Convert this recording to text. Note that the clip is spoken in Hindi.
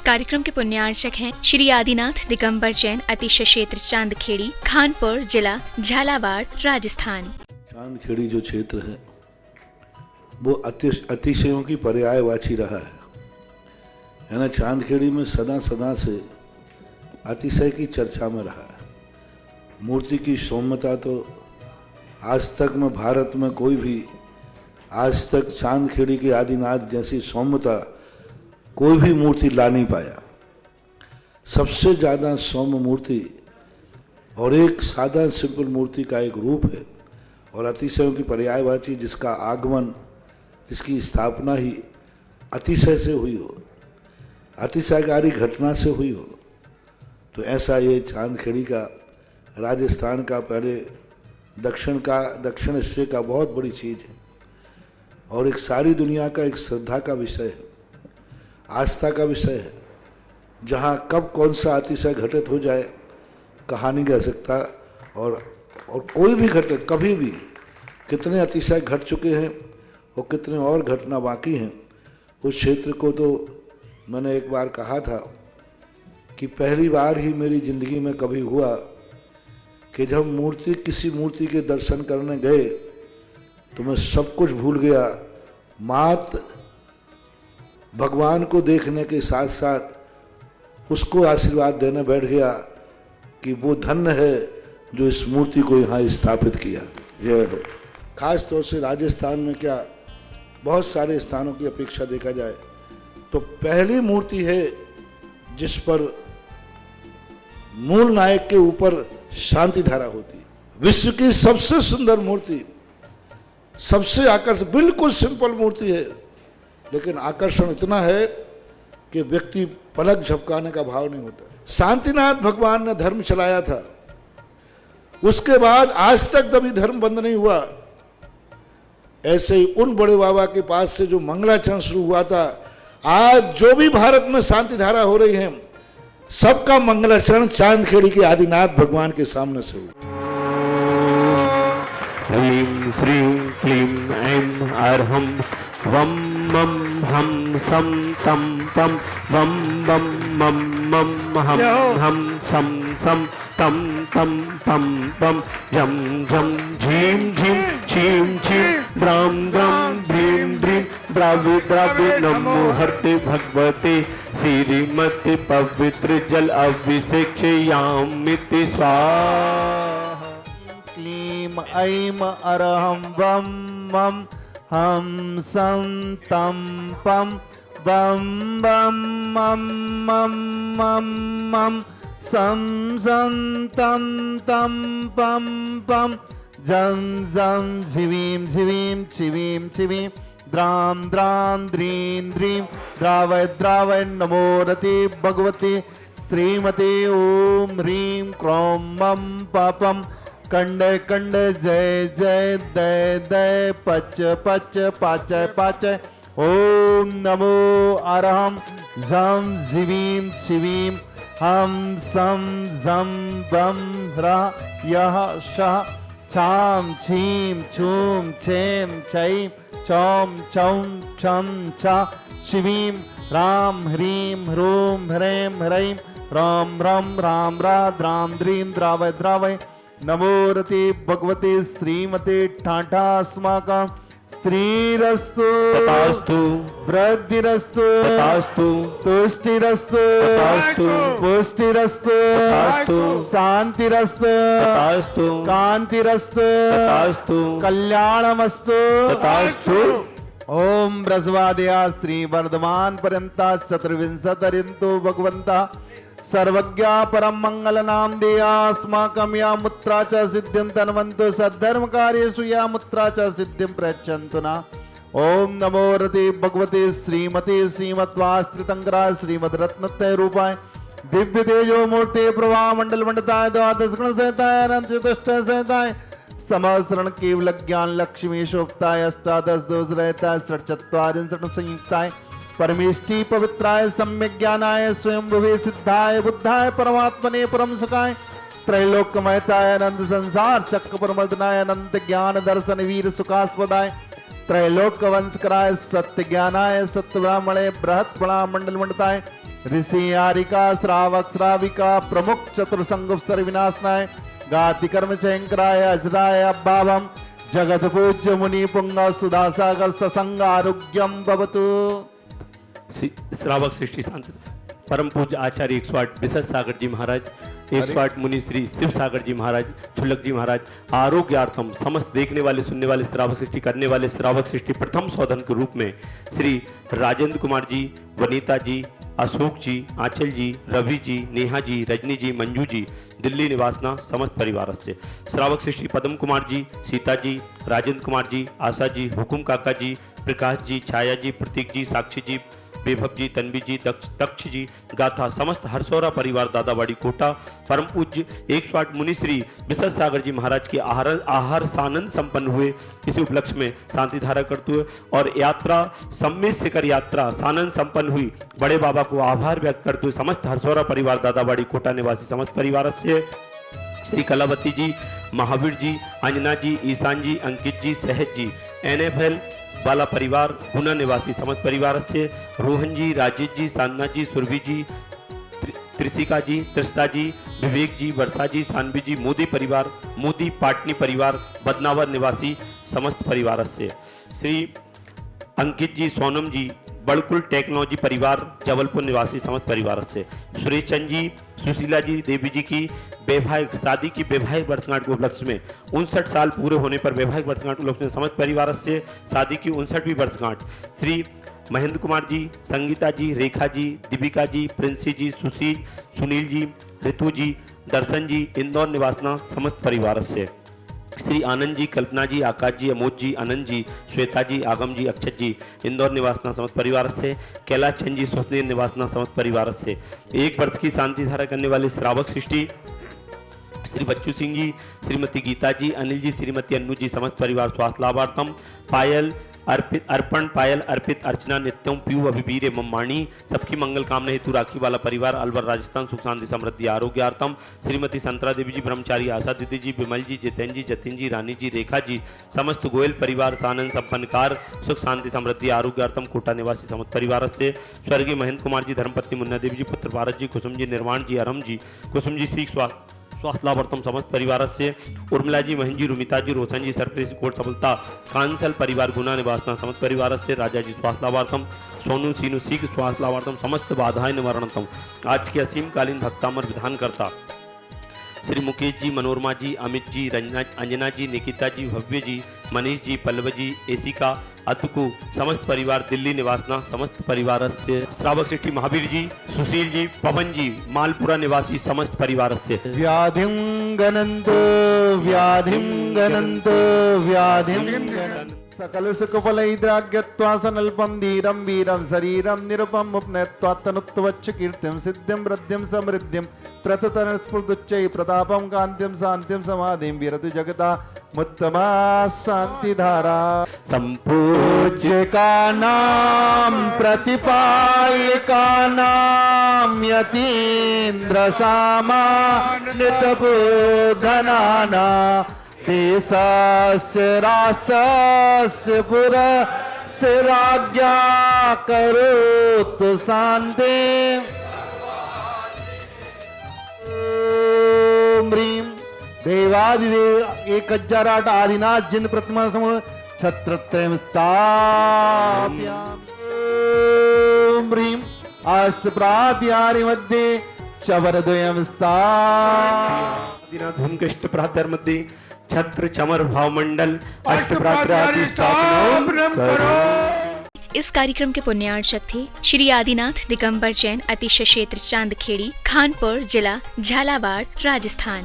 कार्यक्रम के पुण्यार्चक हैं श्री आदिनाथ दिगंबर जैन अतिशय क्षेत्र चांदखेड़ी, खानपुर जिला, झालावाड़, राजस्थान। चांदखेड़ी जो क्षेत्र है वो अतिशयों की पर्यायवाची रहा है ना। चांदखेड़ी में सदा सदा से अतिशय की चर्चा में रहा है। मूर्ति की सौम्यता तो आज तक में भारत में कोई भी आज तक चांदखेड़ी के आदिनाथ जैसी सौम्यता कोई भी मूर्ति ला नहीं पाया। सबसे ज़्यादा सौम्य मूर्ति और एक सादा सिंपल मूर्ति का एक रूप है और अतिशयों की पर्यायवाची जिसका आगमन, जिसकी स्थापना ही अतिशय से हुई हो, अतिशयकारी घटना से हुई हो, तो ऐसा ये चांदखेड़ी का राजस्थान का पहले दक्षिण हिस्से का बहुत बड़ी चीज़ है और एक सारी दुनिया का एक श्रद्धा का विषय है, आस्था का विषय है। जहाँ कब कौन सा अतिशय घटित हो जाए कहा नहीं जा सकता और कोई भी घटे कभी भी कितने अतिशय घट चुके हैं और कितने और घटना बाकी हैं। उस क्षेत्र को तो मैंने एक बार कहा था कि पहली बार ही मेरी ज़िंदगी में कभी हुआ कि जब किसी मूर्ति के दर्शन करने गए तो मैं सब कुछ भूल गया। मात भगवान को देखने के साथ साथ उसको आशीर्वाद देने बैठ गया कि वो धन्य है जो इस मूर्ति को यहाँ स्थापित किया। खास तौर से राजस्थान में क्या बहुत सारे स्थानों की अपेक्षा देखा जाए तो पहली मूर्ति है जिस पर मूल नायक के ऊपर शांति धारा होती है। विश्व की सबसे सुंदर मूर्ति, सबसे आकर्षक, बिल्कुल सिंपल मूर्ति है लेकिन आकर्षण इतना है कि व्यक्ति पलक झपकाने का भाव नहीं होता। शांतिनाथ भगवान ने धर्म चलाया था, उसके बाद आज तक कभी धर्म बंद नहीं हुआ। ऐसे ही उन बड़े बाबा के पास से जो मंगलाचरण शुरू हुआ था, आज जो भी भारत में शांति धारा हो रही है सबका मंगलाचरण चांदखेड़ी के आदिनाथ भगवान के सामने से हुआ। ह्रीं श्रीं क्लीं ऐं अर्हं वं मं हम सं तं पं वं बं मं मं हम हम सं सं तं तं पं पं झं झं झीं झीं छीं छीं द्रां द्रां द्रीं द्रीं द्रावि द्रावि नमो हरते भगवते श्रीमते पवित्र जल अभिषेक्षयामिति स्वाहा। क्लीं ऐं अर्हं वं मं हम सं तं पं वं बं मं मं मं मं सं सं तं तं पं पं झं झं झिवीं झिवीं छिवीं छिवीं द्रां द्रां द्रीं द्रीं द्रावय द्रावय नमो रते भगवते श्रीमते ओम ह्रीं क्रों मं पापं कंड कंड जय जय दय दय पच पच पाचय पाचय ओम नमो अरहं झं झिवीं छिवीं हम सं झं बं ह्रः यः शः छां छीं छूं छें छैं चौं चौं छं छ शिवीं राम ह्रीं ह्रूं ह्रैं ह्रैं राम राम राम रा द्रां द्रीं द्रावय द्रावय नमो रते भगवते श्रीमते ठाठास्माकं श्रीरस्तु तथास्तु वृद्धिरस्तु तथास्तु तुष्टिरस्तु तथास्तु पुष्टिरस्तु तथास्तु शांतिरस्तु तथास्तु कांतिरस्तु तथास्तु कल्याणमस्तु तथास्तु। ओम ब्रजवादया श्री वर्धमान पर्यंता चतुर्विंशतिरिंतु भगवंता सर्वज्ञा परम मंगल नाम देया अस्माकं या मुत्रा च सिद्धिं तन्वन्तु सद्धर्म कार्येषु या मुत्रा च सिद्धिं प्रयच्छन्तु न। ओम नमो रते भगवते श्रीमते श्रीमद्वास्त्रितंगरा श्रीमद रत्नत्रय रूपाय दिव्य तेजो मूर्ते प्रभा मंडल मंडताय द्वादश गण सहिताय अनंत चतुष्टय सहिताय समस्रण केवल ज्ञान लक्ष्मी शोभताय अष्टादश दोष रहताय षट्चत्वारिंशत् संयुक्ताय परमेष्टि पवित्राय सम्यक ज्ञानाय स्वयं भुवे सिद्धाय बुद्धाय परमात्मने परम सुखाय त्रैलोक्यमयताय अनंत संसार चक्र परमर्दनाय अनंत ज्ञान दर्शन वीर सुखास्पदाय त्रैलोक्य वंशकराय सत्य ज्ञानाय सत्य ब्राह्मणे बृहत बड़ा मंडल मंडताय ऋषि आरिका श्रावक श्राविका प्रमुख चतुर्संगुप्सर विनाशनाय गाति कर्म चयंकराय अजराय अभावम जगत पूज्य मुनि पुंग सुधासागर ससंग आरोग्यम भवतु। श्रावक सृष्टि शांति परम पूज्य आचार्य 108 विशेष सागर जी महाराज, 108 मुनि श्री शिव सागर जी महाराज, छुल्लक जी महाराज आरोग्यार्थम समस्त देखने वाले सुनने वाले श्रावक सृष्टि करने वाले श्रावक सृष्टि प्रथम शोधन के रूप में श्री राजेंद्र कुमार जी, वनीता जी, अशोक जी, आंचल जी, रवि जी, नेहा जी, रजनी जी, मंजू जी दिल्ली निवासना समस्त परिवार से श्रावक सृष्टि पद्म कुमार जी, सीता जी, राजेंद्र कुमार जी, आशा जी, हुकुम काका जी, प्रकाश जी, छाया जी, प्रतीक जी, साक्षी जी, बेभव जी, तन्वी जी, दक्ष जी, गाथा समस्त हरसौरा परिवार दादावाड़ी कोटा परम पूज्य 108 मुनि श्री विशेष सागर जी महाराज के आहार सानंद संपन्न हुए। इसी उपलक्ष्य में शांति धारा करते हुए और यात्रा सम्मिश्र शिखर यात्रा सानंद संपन्न हुई। बड़े बाबा को आभार व्यक्त करते हुए समस्त हरसौरा परिवार दादावाड़ी कोटा निवासी समस्त परिवार से श्री कलावती जी, महावीर जी, अंजना जी, ईशान जी, अंकित जी, सहज जी, NFL वाला परिवार गुना निवासी समस्त परिवार से रोहन जी, राजेश जी, सान्ना जी, सुरभि जी, त्रिशिका जी, त्रिस्ता जी, विवेक जी, वर्षा जी, सानवी जी, मोदी परिवार, मोदी पाटनी परिवार बदनावर निवासी समस्त परिवार से श्री अंकित जी, सोनम जी, बड़कुल टेक्नोलॉजी परिवार जबलपुर निवासी समस्त परिवार से सुरेश चंद जी, सुशीला जी, देवी जी की वैवाहिक शादी की वैवाहिक वर्षगांठ के उपलक्ष्य में 59 साल पूरे होने पर वैवाहिक वर्षगांठ के उपलक्ष्य में समस्त परिवार से शादी की 59वीं वर्षगांठ श्री महेंद्र कुमार जी, संगीता जी, रेखा जी, दीपिका जी, प्रिंसी जी, सुशील, सुनील जी, ऋतु जी, दर्शन जी इंदौर निवासना समस्त परिवार से श्री आनंद जी, कल्पना जी, आकाश जी, अमोद जी, आनंद जी, श्वेता जी, आगम जी, अक्षत जी इंदौर निवासना समस्त परिवार से कैलाश चंद जी, सुसनेर निवासना समस्त परिवार से 1 वर्ष की शांति धारा करने वाले श्रावक सृष्टि श्री बच्चू सिंह जी, श्रीमती गीता जी, अनिल जी, श्रीमती अन्नू जी समस्त परिवार स्वास्थ्य लाभार्थम पायल अर्पण पायल अर्पित अर्चना नित्यम पीयू अभिवीर एवं माणी सबकी मंगल कामना हेतु राखी वाला परिवार अलवर राजस्थान सुख शांति समृद्धि आरोग्यार्थम श्रीमती संतरा देवी जी, ब्रह्मचारी आशा दीदी जी, विमल जी, जितेन जी, जतिन जी, रानी जी, रेखा जी समस्त गोयल परिवार सानंद संपन्नकार सुख शांति समृद्धि आरोग्यार्थम कोटा निवासी समस्त परिवार से स्वर्गीय महेंद्र कुमार जी, धर्मपत्नी मुन्ना देवी जी, पुत्र भारत जी, कुसुम जी, निर्वाण जी, अरम जी, कुसुम जी, सीख स्वास्थ्य लाभार्थम समस्त परिवार से उर्मिला जी, महेंद्र जी, रुमिता जी, रोशन जी, सरप्रीत कोट सफलता कांसल परिवार गुना निवासना समस्त परिवार से राजा जी स्वास्थ्य लाभार्थम सोनू सीनू सीख स्वास्थ्य लाभार्थम समस्त बाधाएं निवारणतम आज के असीम कालीन भक्तामर विधान करता श्री मुकेश जी, मनोरमा जी, अमित जी, अंजना जी, निकिता जी, भव्य जी, मनीष जी, पल्लव जी, एसिका, अतुकु समस्त परिवार दिल्ली निवासना समस्त परिवार से श्रावक सृष्टि महावीर जी, सुशील जी, पवन जी मालपुरा निवासी समस्त परिवार से व्याधिं गणन्तो व्याधिं गणन्तो सकल सुखफलैद्राग्यत्वा सनल्पं धीरं वीरं शरीरं निरुपं उपनयत्वात्तनुत्वच्च कीर्तिं सिद्धिं वृद्धिं समृद्धिं प्रततन स्फुर्दुच्चै प्रतापं कान्तिं शान्तिं समाधिं विरतु जगता मुत्तमा शान्तिधारा सम्पूज्यकानां प्रतिपायकानां यतीन्द्र सामान्यतबोधनाना देशस्य राष्ट्रस्य पुरस्य राज्ञा करोतु शान्ति ओम ह्रीं देवादिदेव 1008 आदिनाथ जिन प्रतिमा समूह छत्रत्रयं स्थापयामि। ओम ह्रीं अष्टप्रात्यारि मध्ये चवरद्वयं स्थापयामि। धूमकेष्ट प्रातर मध्ये छत्र चमर भावमंडल अष्टप्रात्रादि स्थापना करो। इस कार्यक्रम के पुण्यार्चक थे श्री आदिनाथ दिगंबर जैन, अतिशय क्षेत्र चांदखेड़ी, खानपुर जिला झालावाड़, राजस्थान।